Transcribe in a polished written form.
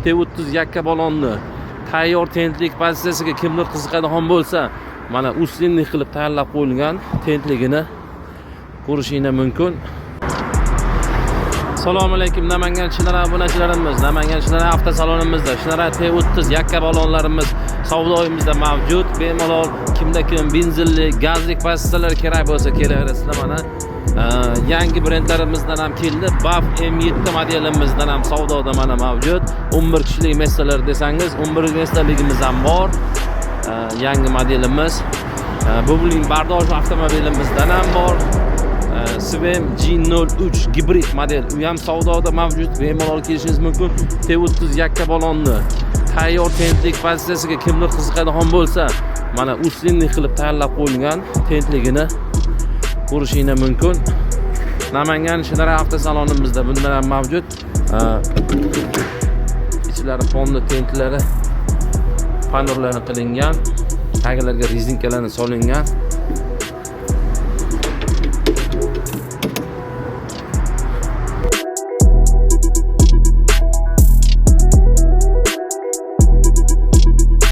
T30 yakka balonni tayyor tentlik pozitsiyasiga kimdir qiziqadigan bo'lsa, mana uslinlik qilib tayyorlab qo'yilgan tentligini ko'rishingiz mumkin. Assalomu alaykum Namanganchilar, obunachilarimiz. Namanganchilar avtosalonimizda shunara T30 yakka balonlarimiz savdoyimizda mavjud. Bemalol kimda kim benzinli, gazlik pozitsiyalar kerak bo'lsa kelaverasizlar. Mana yangi brendlarimizdan ham keldi. BAF M7 modelimizdan ham savdoda mana mavjud. 11 kishilik mestalar desangiz, 11 mestaligimiz ham bor. Yangi modelimiz. Bu bilan bardosh avtomobilimizdan ham bor. Svem G03 gibrid model, u ham savdoda mavjud. Bemalol kelishingiz mumkin. T30 yakka balonni tayyor tentlik pozitsiyasiga kimdir qiziqadigan bo'lsa, mana uslinlik qilib tayyorlab qo'yilgan tentligini ko'rishingiz mumkin. Namangan shahar avtosalonimizda bundan ham mavjud. Ichlari fonda tentlari panorlarni qilingan, tagilarga rezinkalarni solingan.